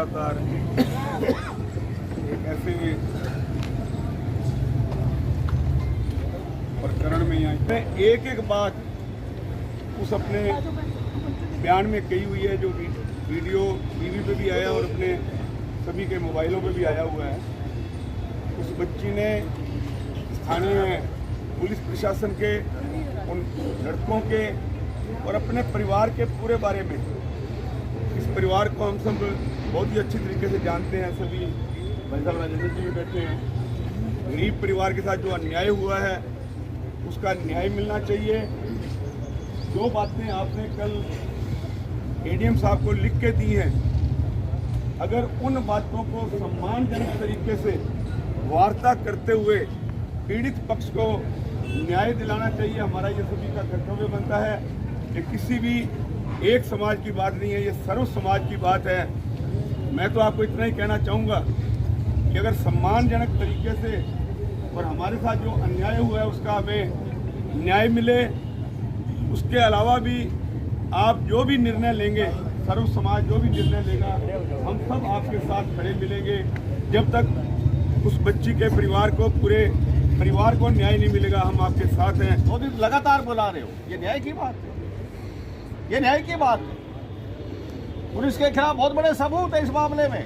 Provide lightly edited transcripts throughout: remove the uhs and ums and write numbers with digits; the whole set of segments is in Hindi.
लगातार एक ऐसे प्रकरण में यहाँ एक एक बात उस अपने बयान में कही हुई है, जो वीडियो टीवी पे भी आया और अपने सभी के मोबाइलों पे भी आया हुआ है। उस बच्ची ने स्थानीय पुलिस प्रशासन के, उन लड़कों के और अपने परिवार के पूरे बारे में, इस परिवार को हम सब बहुत ही अच्छी तरीके से जानते हैं। सभी भाई साहब राजेंद्र जी भी बैठे हैं। गरीब परिवार के साथ जो अन्याय हुआ है उसका न्याय मिलना चाहिए। जो बातें आपने कल एडीएम साहब को लिख के दी हैं, अगर उन बातों को सम्मानजनक तरीके से वार्ता करते हुए पीड़ित पक्ष को न्याय दिलाना चाहिए। हमारा ये सभी का कर्तव्य बनता है। ये किसी भी एक समाज की बात नहीं है, ये सर्व समाज की बात है। मैं तो आपको इतना ही कहना चाहूँगा कि अगर सम्मानजनक तरीके से और हमारे साथ जो अन्याय हुआ है उसका हमें न्याय मिले। उसके अलावा भी आप जो भी निर्णय लेंगे, सर्व समाज जो भी निर्णय लेगा, हम सब आपके साथ खड़े मिलेंगे। जब तक उस बच्ची के परिवार को, पूरे परिवार को न्याय नहीं मिलेगा, हम आपके साथ हैं। तो लगातार बुला रहे हो, ये न्याय की बात है, ये न्याय की बात है। पुलिस के खिलाफ बहुत बड़े सबूत है इस मामले में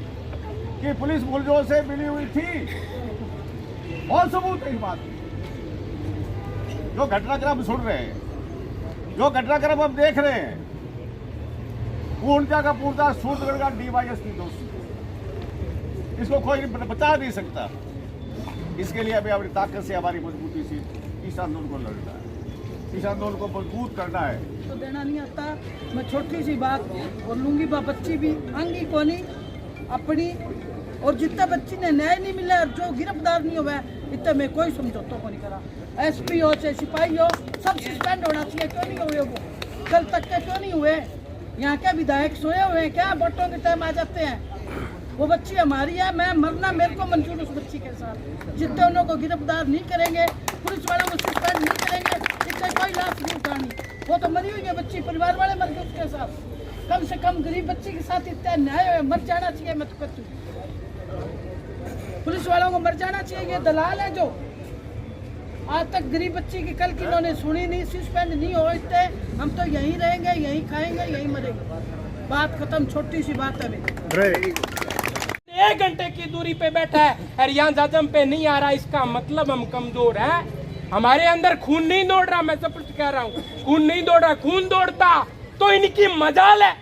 कि पुलिस मुलजों से मिली हुई थी। बहुत सबूत है इस बात में। जो घटनाक्रम सुन रहे हैं, जो घटनाक्रम हम देख रहे हैं, पूर्णता का पूर्णता सूत्रगढ़ का डीवाईएसपी दोषी, इसको कोई बचा नहीं सकता। इसके लिए अभी अपनी ताकत से, हमारी मजबूती से इस आंदोलन को लड़ना है, इस आंदोलन को मजबूत करना है। तो देना नहीं आता। मैं छोटी सी बात बोलूंगी, बच्ची भी अंगी कोनी अपनी, और जितना बच्ची ने न्याय नहीं मिला और जो गिरफ्तार नहीं हुआ इतना मैं कोई समझौता को नहीं करा। एसपी हो चाहे सिपाही हो, सब सस्पेंड होना चाहिए। क्यों नहीं हुए वो? कल तक के क्यों नहीं हुए? यहाँ के विधायक सोए हुए हैं क्या? वोटों के टाइम आ जाते हैं। वो बच्ची हमारी है, मैं मरना मेरे को मंजूर उस बच्ची के साथ। जितने उन को गिरफ्तार नहीं करेंगे, पुलिस वालों को सस्पेंड नहीं करेंगे, इससे कोई लाश नहीं उठानी। वो तो मरी हुई है बच्ची, परिवार वाले मर गए उसके साथ। कम से कम गरीब बच्ची के साथ इतना न्याय मर जाना चाहिए। मैं तो कहती हूँ पुलिस वालों को मर जाना चाहिए। ये दलाल है जो आज तक गरीब बच्ची की कल की इन्होंने सुनी नहीं, सस्पेंड नहीं हो इतने। हम तो यहीं रहेंगे, यहीं खाएंगे, यहीं मरेंगे। बात खत्म। छोटी सी बात है। 1 घंटे की दूरी पे बैठा है और यहाँ जजम पे नहीं आ रहा, इसका मतलब हम कमजोर हैं। हमारे अंदर खून नहीं दौड़ रहा। मैं सब कुछ कह रहा हूँ, खून नहीं दौड़ रहा। खून दौड़ता तो इनकी मजाल है।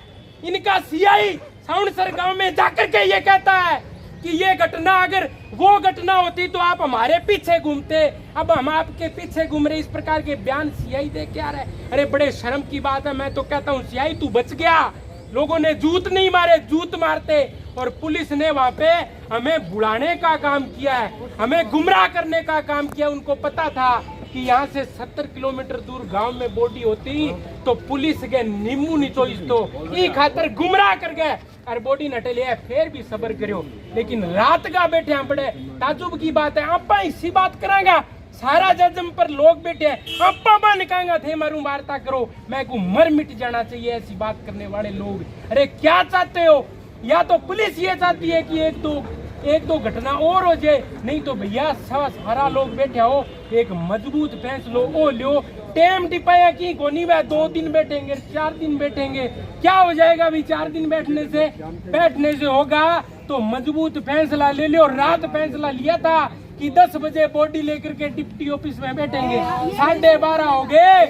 इनका सीआई साउंडसर गांव में जाकर के ये कहता है कि ये घटना, अगर वो घटना होती तो आप हमारे पीछे घूमते। अब हम आपके पीछे घूम रहे। इस प्रकार के बयान सीआई दे के आ रहा है। अरे बड़े शर्म की बात है। मैं तो कहता हूँ सीआई तू बच गया। लोगों ने जूत नहीं मारे, जूत मारते। और पुलिस ने वहां पे हमें बुलाने का काम किया है, हमें गुमराह करने का काम किया। उनको पता था कि यहाँ से 70 किलोमीटर दूर गांव में बॉडी होती तो पुलिस के नींबू निचोइस तो ई खातर गुमराह कर गए और बॉडी नटे लिया। फिर भी सबर करो, लेकिन रात का बैठे हैं। बड़े ताजुब की बात है। आप इसी बात करांगा, सारा जजम पर लोग बैठे हैं। आप निकांगा थे मारू वार्ता करो। मैं को मर मिट जाना चाहिए ऐसी बात करने वाले लोग। अरे क्या चाहते हो? या तो पुलिस ये चाहती है कि एक दो घटना और हो जाए, नहीं तो भैया सारा लोग बैठे हो, एक मजबूत फैसलो ओ लो। टेम टिपाया की कोनी वह 2 दिन बैठेंगे, 4 दिन बैठेंगे, क्या हो जाएगा अभी? 4 दिन बैठने से होगा तो मजबूत फैसला ले लो। रात फैसला लिया था कि 10 बजे बॉडी लेकर के डिप्टी ऑफिस में बैठेंगे, 12:30 हो गए।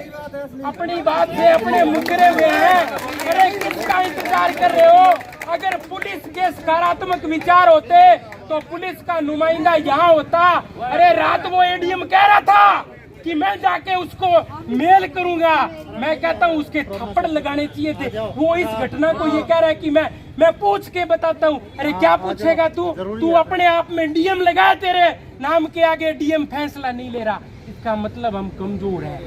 अपनी बात से अपने मुकरे हुए हैं। अरे किसका इंतजार कर रहे हो? अगर पुलिस के सकारात्मक विचार होते तो पुलिस का नुमाइंदा यहाँ होता। अरे रात वो एडीएम कह रहा था कि मैं जाके उसको मेल करूंगा। मैं कहता हूँ उसके थप्पड़ लगाने चाहिए थे। वो इस घटना को ये कह रहा है कि मैं पूछ के बताता हूँ। अरे क्या पूछेगा तू अपने आप में डीएम लगा, तेरे नाम के आगे डीएम फैसला नहीं ले रहा। इसका मतलब हम कमजोर हैं।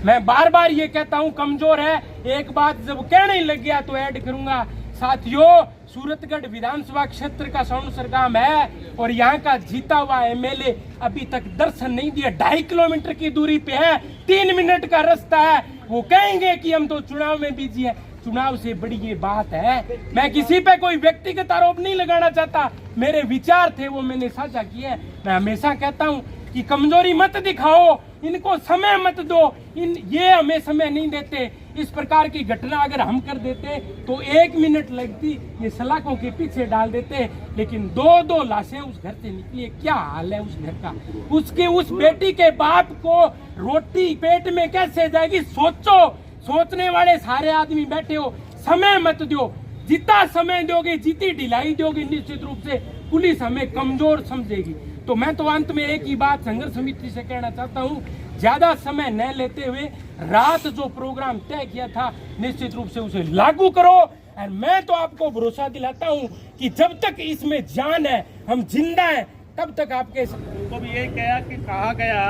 मैं बार बार ये कहता हूँ कमजोर है। एक बात जब कहने लग गया तो ऐड करूंगा। साथियों, सूरतगढ़ विधानसभा क्षेत्र का साउंडसर गांव है और यहाँ का जीता हुआ एमएलए अभी तक दर्शन नहीं दिया। 2.5 किलोमीटर की दूरी पे है, 3 मिनट का रास्ता है। वो कहेंगे कि हम तो चुनाव में बिजी है। चुनाव से बड़ी ये बात है। मैं किसी पे कोई व्यक्तिगत आरोप नहीं लगाना चाहता, मेरे विचार थे वो मैंने साझा किए हैं। मैं हमेशा कहता हूँ कि कमजोरी मत दिखाओ, इनको समय मत दो, ये हमें समय नहीं देते। इस प्रकार की घटना अगर हम कर देते तो 1 मिनट लगती, ये सलाखों के पीछे डाल देते, लेकिन 2-2 लाशें उस घर से निकली। क्या हाल है उस घर का, उसके उस बेटी के बाप को रोटी पेट में कैसे जाएगी? सोचो, सोचने वाले सारे आदमी बैठे हो, समय मत दो। जितना समय दोगे, जितनी ढिलाई दोगे, निश्चित रूप से पुलिस हमें कमजोर समझेगी। तो मैं तो अंत में एक ही बात संघर्ष समिति से कहना चाहता हूँ, ज्यादा समय न लेते हुए रात जो प्रोग्राम तय किया था निश्चित रूप से उसे लागू करो। और मैं तो आपको भरोसा दिलाता हूँ कि जब तक इसमें जान है, हम जिंदा हैं, तब तक आपके तो भी ये कहा गया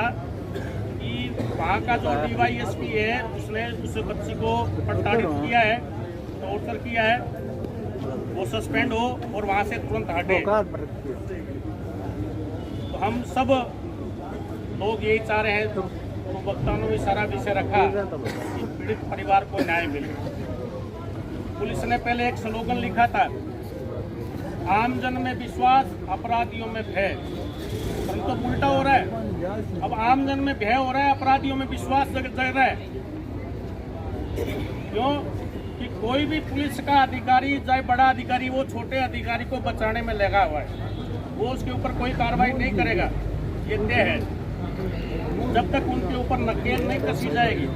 कि वहाँ का जो DYSP है उसने उस बच्ची को प्रताड़ित किया है, टॉर्चर किया है, वो सस्पेंड हो और वहाँ से तुरंत हटे। तो हम सब लोग यही चाह रहे हैं, तो वक्ताओं ने भी सारा विषय रखा कि पीड़ित परिवार को न्याय मिले। पुलिस ने पहले एक स्लोगन लिखा था, आमजन में विश्वास, अपराधियों में भय। परंतु उल्टा हो रहा है, अब आमजन में भय हो रहा है, अपराधियों में विश्वास जग रहा है। क्यों कि कोई भी पुलिस का अधिकारी, चाहे बड़ा अधिकारी, वो छोटे अधिकारी को बचाने में लगा हुआ है, वो उसके ऊपर कोई कार्रवाई नहीं करेगा, ये तय है। जब तक उनके ऊपर नकेल नहीं कसी जाएगी।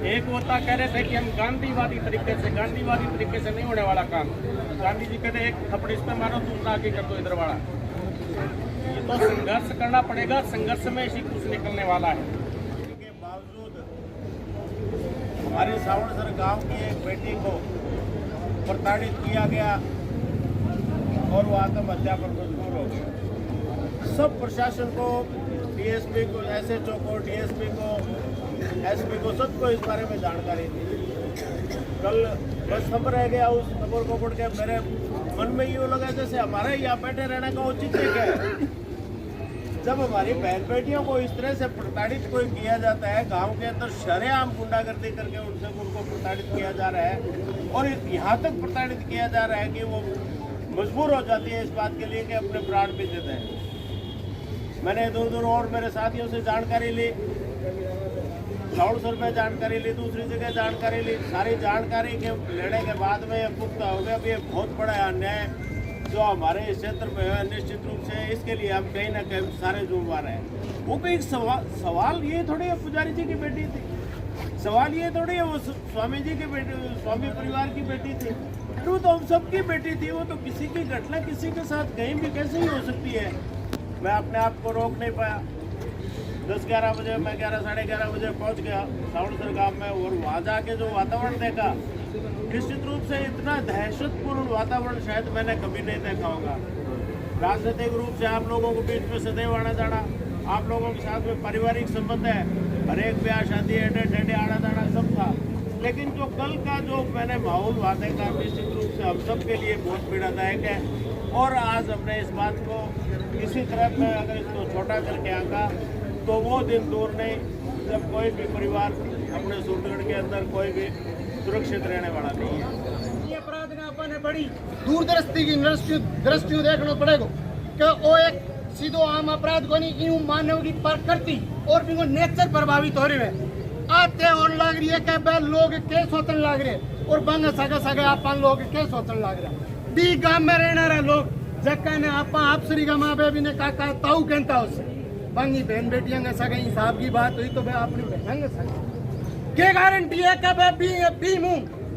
एक होता कह रहे थे कि हम गांधीवादी तरीके से नहीं होने वाला काम। गांधी जी कहते एक थप्पड़ इस पे मारो, दूसरा आगे कर दो इधर वाला। ये तो संघर्ष करना पड़ेगा, संघर्ष में इसी कुछ निकलने वाला है। के बावजूद हमारे सावणसर गांव की एक बेटी को प्रताड़ित किया गया और वो आत्महत्या पर मजबूर हो गया। सब प्रशासन को, DSP को, SHO को, DSP को, SP को, सबको इस बारे में जानकारी थी। कल बस हम रह गया उस खबर को पढ़ के मेरे मन में यूँ लगा जैसे हमारे यहाँ बैठे रहने का औचित्य क्या है। जब हमारी बहन बेटियों को इस तरह से प्रताड़ित कोई किया जाता है, गांव के अंदर शरेआम गुंडागर्दी करके उनको प्रताड़ित किया जा रहा है, और यहाँ तक प्रताड़ित किया जा रहा है कि वो मजबूर हो जाती है इस बात के लिए कि अपने प्राण भी दे दें। मैंने दूर दूर और मेरे साथियों से जानकारी ली, सावणसर में जानकारी ली, दूसरी जगह जानकारी ली। सारी जानकारी के लेने के बाद में ये पुख्ता हो गया कि ये बहुत बड़ा अन्याय जो हमारे इस क्षेत्र में है। निश्चित रूप से इसके लिए हम कहीं ना कहीं सारे जुम्मेवार हैं। वो भी एक सवाल ये थोड़ी है पुजारी जी की बेटी थी, सवाल ये थोड़ी है वो स्वामी जी की बेटी, स्वामी परिवार की बेटी थी। वो तो हम सबकी बेटी थी। वो तो किसी की घटना किसी के साथ कहीं भी कैसे ही हो सकती है। मैं अपने आप को रोक नहीं पाया। 10-11 बजे मैं 11 साढ़े 11 बजे पहुंच गया सावणसर गांव में, और वहाँ जाके जो वातावरण देखा, निश्चित रूप से इतना दहशतपूर्ण वातावरण शायद मैंने कभी नहीं देखा होगा। राजनीतिक रूप से आप लोगों को बीच में सदैव आना जाना, आप लोगों के साथ में पारिवारिक संबंध है, हर एक ब्याह शादी एडे आना जाना सब था, लेकिन जो कल का जो मैंने माहौल वहाँ देखा, निश्चित रूप से हम सब के लिए बहुत पीड़ादायक है। और आज हमने इस बात को किसी तरह में अगर इसको छोटा करके आंका तो वो दिन दूर नहीं जब कोई भी परिवार अपने सूरतगढ़ के अंदर कोई भी सुरक्षित रहने वाला नहीं है। ये अपराध ने अपन बड़ी दूरदृष्टि की दृष्टि देखना पड़ेगा कि वो एक सीधो आम अपराध को नहीं, यूं मानव की प्रकृति और भी वो नेचर प्रभावित हो रही है। आते और लग रही है कि भाई लोग के सोचने लग रहे, और बंग सगे अपन लोग के सोचने लग रहे। दी गांव में रहने रहे लोग जक्का ने आप श्री गा माँ बेबी ने काका ताऊ कहता उससे बंगी बहन बेटियां का सगे हिसाब की बात हुई तो भाई अपनी बहन के गारंटी है कि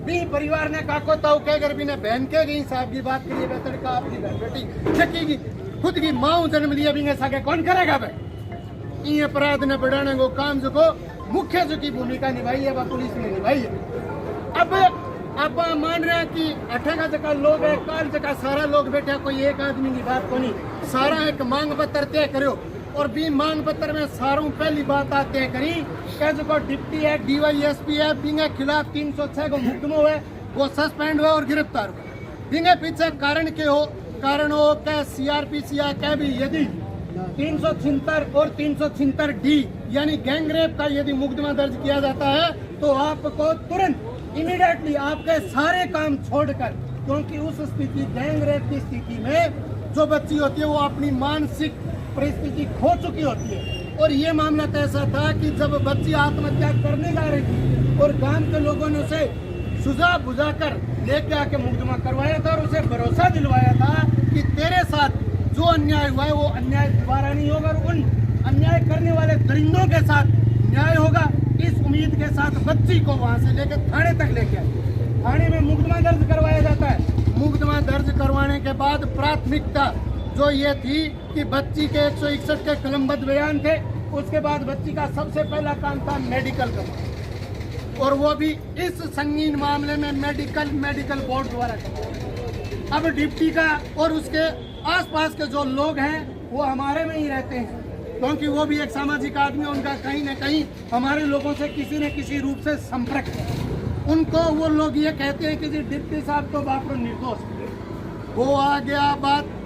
बी परिवार ने काको ताऊ कह कर भी ने बहन के हिसाब की बात करिए बेहतर का आपकी बहन बेटी चक्की खुद की माँ जन्म लिया भी सके कौन करेगा भाई। ये अपराध ने बढ़ाने को काम जो को मुख्य जो की भूमिका निभाई है वह पुलिस ने निभाई है। अब आप मान रहे हैं कि 18 जगह लोग है, काल जगह सारा लोग बैठे, कोई एक आदमी की बात को नहीं, सारा एक मांग पत्र तय करो, और भी मांग पत्र में सारों पहली बात तय करी कि जो डिप्टी है, DYSP है, बिंगे खिलाफ 306 को मुकदमा है, वो सस्पेंड हुआ और गिरफ्तार हुआ। बिंगे पीछे कारण के हो, कारण हो क्या CRPC क्या भी यदि 376 और 376D यानी गैंग रेप का यदि मुकदमा दर्ज किया जाता है तो आपको तुरंत इमीडिएटली आपके सारे काम छोड़कर, क्योंकि उस स्थिति गैंग रेप की स्थिति में जो बच्ची होती है वो अपनी मानसिक परिस्थिति खो चुकी होती है। और ये मामला तो ऐसा था कि जब बच्ची आत्महत्या करने जा रही थी और गांव के लोगों ने उसे सुझा बुझा कर लेके आके मुकदमा करवाया था और उसे भरोसा दिलवाया था कि तेरे साथ जो अन्याय हुआ है वो अन्याय दोबारा नहीं होगा और उन अन्याय करने वाले दरिंदों के साथ न्याय होगा। इस उम्मीद के साथ बच्ची को वहां से लेकर थाने तक लेके आए। थाने में मुकदमा दर्ज करवाया जाता है। मुकदमा दर्ज करवाने के बाद प्राथमिकता जो ये थी कि बच्ची के 161 के कलमबद्ध बयान थे। उसके बाद बच्ची का सबसे पहला काम था मेडिकल करवाना, और वो भी इस संगीन मामले में मेडिकल बोर्ड द्वारा करवाया। अब डिप्टी का और उसके आसपास के जो लोग हैं वो हमारे में ही रहते हैं, क्योंकि वो भी एक सामाजिक आदमी, उनका कहीं न कहीं हमारे लोगों से किसी न किसी रूप से संपर्क है। उनको वो लोग ये कहते हैं कि जी डिप्टी साहब तो बापरो निर्दोष। वो आ गया बात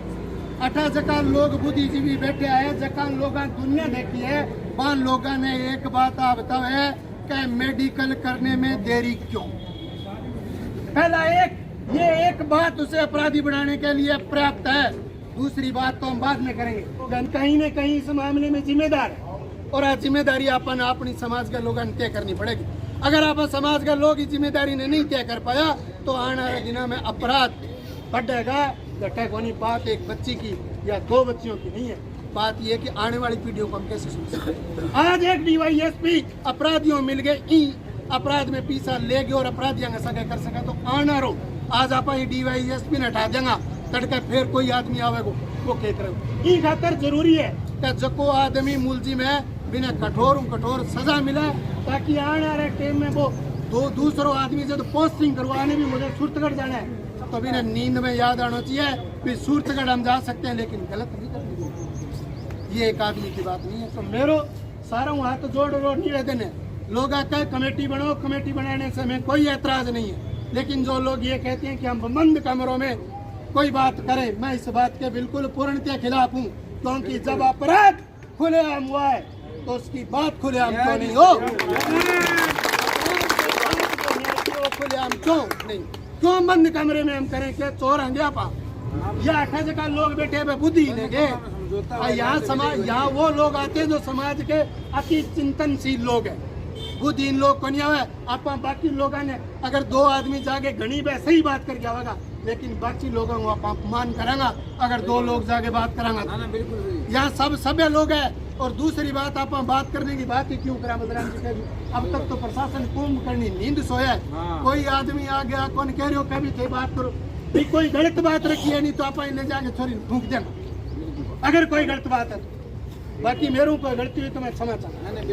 18 जगह लोग बुद्धिजीवी बैठे आए, जगह लोग दुनिया देखी है, वहाँ लोगों ने एक बात आप बताओ है कि मेडिकल करने में देरी क्यों। पहला ये एक बात उसे अपराधी बनाने के लिए पर्याप्त है। दूसरी बात तो हम बाद में करेंगे। कहीं न कहीं इस मामले में जिम्मेदार है, और आज जिम्मेदारी अपन अपनी समाज के लोगों ने तय करनी पड़ेगी। अगर आप समाज के लोग इस जिम्मेदारी ने नहीं तय कर पाया तो आने वाले दिनों में अपराध बढ़ेगा। घटे कोनी बात एक बच्ची की या दो बच्चियों की नहीं है, बात यह कि आने वाली पीढ़ियों को हम कैसे सुन सकते। आज एक डीवाईएसपी अपराधियों मिल गए, अपराध में पीछा ले गए और अपराधियों का सगा कर सका तो आना रो। आज आप डीवाईएसपी ने हटा देंगे, तड़के फिर कोई आदमी आवेगो वो कहते रहो। खातर जरूरी है कि जको आदमी मुलजिम है बिना कठोर सजा मिला, ताकि आने वाले टाइम में वो दूसरों आदमी से तो पोस्टिंग करवाने भी मुझे सूरतगढ़ जाना है तो बिना नींद में याद आना चाहिए भी सूरतगढ़ हम जा सकते हैं, लेकिन गलत नहीं करनी चाहिए। ये एक आदमी की बात नहीं है। तो मेरो सारा हाथ जोड़ निवेदन है, लोग आते हैं कमेटी बनाओ, कमेटी बनाने से हमें कोई ऐतराज नहीं है, लेकिन जो लोग ये कहते हैं कि हम बंद कमरों में कोई बात करें, मैं इस बात के बिल्कुल पूर्णतः खिलाफ हूँ। क्योंकि जब अपराध खुलेआम हुआ है तो उसकी बात खुलेआम क्यों नहीं हो, खुलेआम क्यों नहीं, क्यों बंद कमरे में हम करें कि चोर हंगे पा या 18 जगह लोग बैठे हुए बुद्धि लेंगे। यहाँ समाज, यहाँ वो लोग आते हैं जो समाज के अति चिंतनशील लोग हैं। बुद्धिहीन लोग को नहीं आवे। आप बाकी लोगों ने अगर दो आदमी जाके घनी पे सही बात करके आवेगा, लेकिन बाकी लोगों को आप अपमान करेंगे अगर दो लोग जाके बात करांगा। यहाँ सब सभ्य लोग हैं। और दूसरी बात, आप बात करने की बात ही क्यों करा बदराम जी? अब तक तो प्रशासन कुंभ करनी नींद सोया है। कोई आदमी आ गया, कौन कह रहे हो कभी थे बात करो, कोई गलत बात रखी है नहीं तो आप ले जाके छोरी फूंक देना अगर कोई गलत बात है। बाकी मेरे ऊपर गलती हुई तो मैं क्षमा चाहूँ।